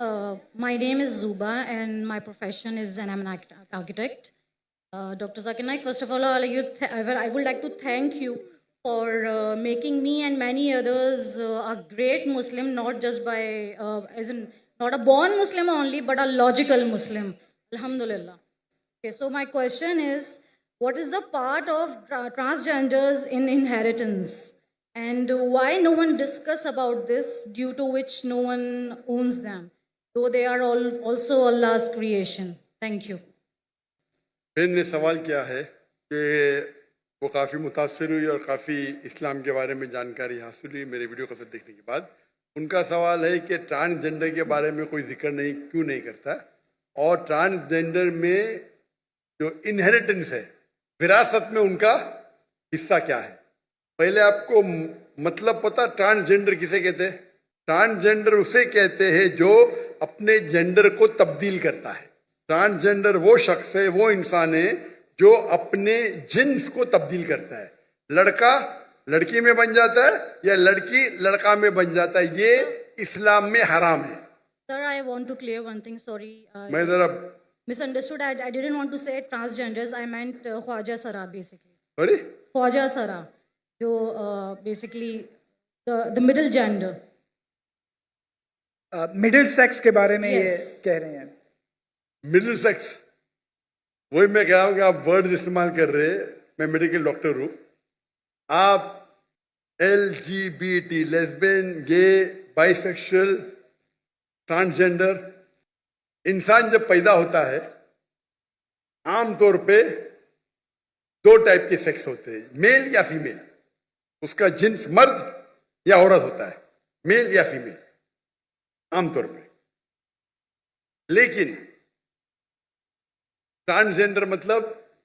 My name is Zuba, and my profession is, and I'm an architect. Dr. Zakir Naik, first of all, I would like to thank you for making me and many others a great Muslim, not just by, as in, not a born Muslim only, but a logical Muslim. Alhamdulillah. Okay, so my question is, what is the part of transgenders in inheritance? And why no one discuss about this, due to which no one owns them, though they are all also Allah's creation? Thank you. بہن نے سوال کیا ہے کہ وہ کافی متاثر ہوئی اور کافی اسلام کے بارے میں جانکاری حاصل ہوئی میرے ویڈیو کیسٹ دیکھنے کے بعد. ان کا سوال ہے کہ ٹرانسجنڈر کے بارے میں کوئی ذکر کیوں نہیں کرتا، اور ٹرانسجنڈر میں جو انہیریٹنس ہے، وراثت میں ان کا حصہ کیا ہے. پہلے آپ کو مطلب پتا ٹرانسجنڈر کسے کہتے ہیں؟ ٹرانسجنڈر اسے کہتے ہیں جو اپنے جینڈر کو تبدیل کرتا ہے. ٹرانسجنڈر وہ شخص ہے، وہ انسان ہے جو اپنے جنس کو تبدیل کرتا ہے. لڑکا لڑکی میں بن جاتا ہے یا لڑکی لڑکا میں بن جاتا ہے، یہ اسلام میں حرام ہے. Sir, I want to clear one thing. Sorry, میں ذرا misunderstood. I didn't want to say transgenders. I meant Khwaja Sara, basically. Sorry Khwaja Sara, جو basically the middle gender. Middle sex کے بارے میں یہ Yes. کہہ رہے ہیں. مڈل سیکس، وہی میں کہا ہوں کہ آپ ورڈ استعمال کر رہے ہیں. میں میڈیکل ڈاکٹر ہوں. آپ LGBT، لیسبین، گے، بائی سیکشل، ٹرانسجنڈر، انسان جب پیدا ہوتا ہے عام طور پہ دو ٹائپ کے سیکس ہوتے ہیں، میل یا فیمیل. اس کا جنس مرد یا عورت ہوتا ہے، میل یا فیمیل عام طور پہ. لیکن ٹرانسجنڈر مطلب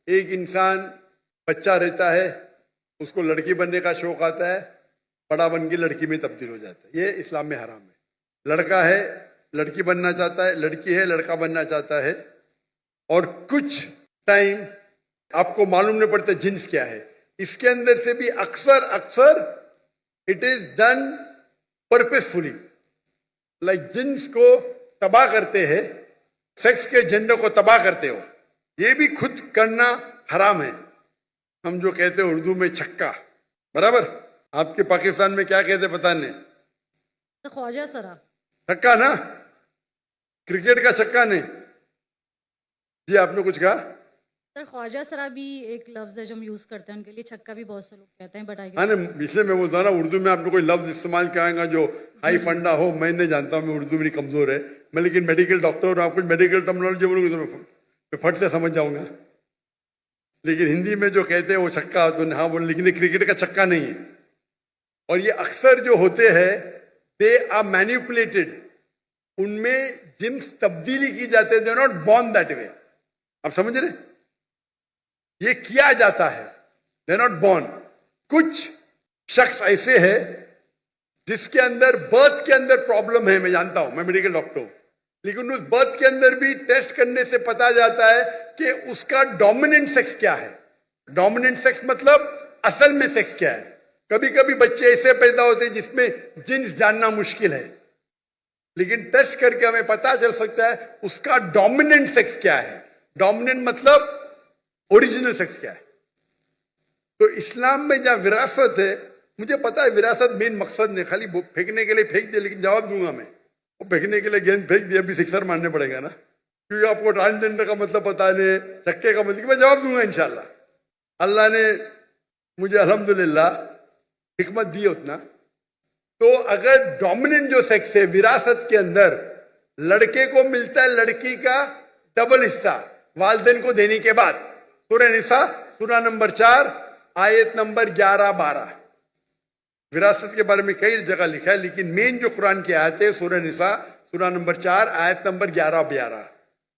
ایک انسان بچہ رہتا ہے، اس کو لڑکی بننے کا شوق آتا ہے، بڑا بن کے لڑکی میں تبدیل ہو جاتا ہے. یہ اسلام میں حرام ہے. لڑکا ہے لڑکی بننا چاہتا ہے، لڑکی ہے لڑکا بننا چاہتا ہے، اور کچھ ٹائم آپ کو معلوم نہیں پڑتا جنس کیا ہے. اس کے اندر سے بھی اکثر اٹ از ڈن پرپسفلی، لائک جنس کو تباہ کرتے ہیں، سیکس کے جنڈر کو تباہ کرتے ہو. یہ بھی خود کرنا حرام ہے. ہم جو کہتے ہیں اردو میں چھکا، برابر. آپ کے پاکستان میں کیا کہتے پتہ نہیں، Khwaja Sara. چھکا نا، کرکٹ کا چھکا نہیں. جی آپ نے کچھ کہا؟ سر خواجہ سرا بھی ایک لفظ ہے جو ہم یوز کرتے ہیں، ان کے لیے چھکا بھی بہت سے لوگ کہتے ہیں. بٹ ہاں اس لیے میں بولتا ہوں نا، اردو میں آپ نے کوئی لفظ استعمال کیا گا جو ہائی فنڈا ہو. میں نہیں جانتا ہوں، میں اردو میری کمزور ہے. میں لیکن میڈیکل ڈاکٹر ہوں، آپ کچھ میڈیکل ٹرمنالوجی بولوں گے تو میں پھٹ سے سمجھ جاؤں گا. لیکن ہندی میں جو کہتے ہیں وہ چھکا تو ہاں بولے، لیکن یہ کرکٹ کا چھکا نہیں ہے. اور یہ اکثر جو ہوتے ہیں دے آر مینیپولیٹڈ، ان میں جنس تبدیلی کی جاتے ہیں. They are not born that way. آپ سمجھ رہے؟ یہ کیا جاتا ہے، دے آر ناٹ بورن. کچھ شخص ایسے ہے جس کے اندر برتھ کے اندر پرابلم ہے. میں جانتا ہوں، میں میڈیکل ڈاکٹر ہوں، لیکن اس برتھ کے اندر بھی ٹیسٹ کرنے سے پتا جاتا ہے کہ اس کا ڈومیننٹ سیکس کیا ہے. ڈومیننٹ سیکس مطلب اصل میں سیکس کیا ہے. کبھی کبھی بچے ایسے پیدا ہوتے ہیں جس میں جنس جاننا مشکل ہے، لیکن ٹیسٹ کر کے ہمیں پتا چل سکتا ہے اس کا ڈومیننٹ سیکس کیا ہے. ڈومیننٹ مطلب اوریجنل سیکس کیا ہے. تو اسلام میں جہاں وراثت ہے، مجھے پتا ہے وراثت مین مقصد نہیں، خالی پھینکنے کے لیے پھینک دے، لیکن جواب دوں گا میں. وہ پھینکنے کے لیے گیند پھینک دیا، ابھی سکسر مارنے پڑے گا نا، کیونکہ آپ کو ٹرانسجنڈر کا مطلب پتا نہیں، چکے کا مطلب. میں جواب دوں گا انشاءاللہ. اللہ نے مجھے الحمدللہ حکمت دی اتنا. تو اگر ڈومیننٹ جو سیکس ہے وراثت کے اندر، لڑکے کو ملتا ہے لڑکی کا ڈبل حصہ والدین کو دینے کے بعد. سورہ نساء سورہ نمبر 4 آیت نمبر 11-12. وراثت کے بارے میں کئی جگہ لکھا ہے، لیکن مین جو قرآن کی آیت ہے سورہ نساء سورہ نمبر 4 آیت نمبر 11-12.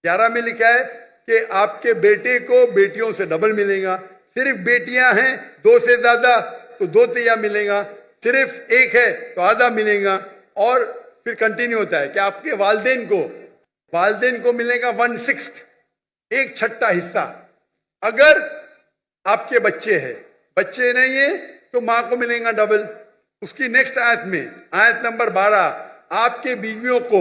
11 میں لکھا ہے کہ آپ کے بیٹے کو بیٹیوں سے ڈبل ملے گا. صرف بیٹیاں ہیں 2 سے زیادہ تو 2 تیا ملے گا، صرف ایک ہے تو آدھا ملے گا. اور پھر کنٹینیو ہوتا ہے کہ آپ کے والدین کو ملے گا 1/6، 1/6 حصہ. اگر آپ کے بچے ہیں، بچے نہیں ہیں تو ماں کو ملے گا ڈبل. اس کی نیکسٹ آیت میں آیت نمبر 12، آپ کے بیویوں کو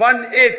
1/8।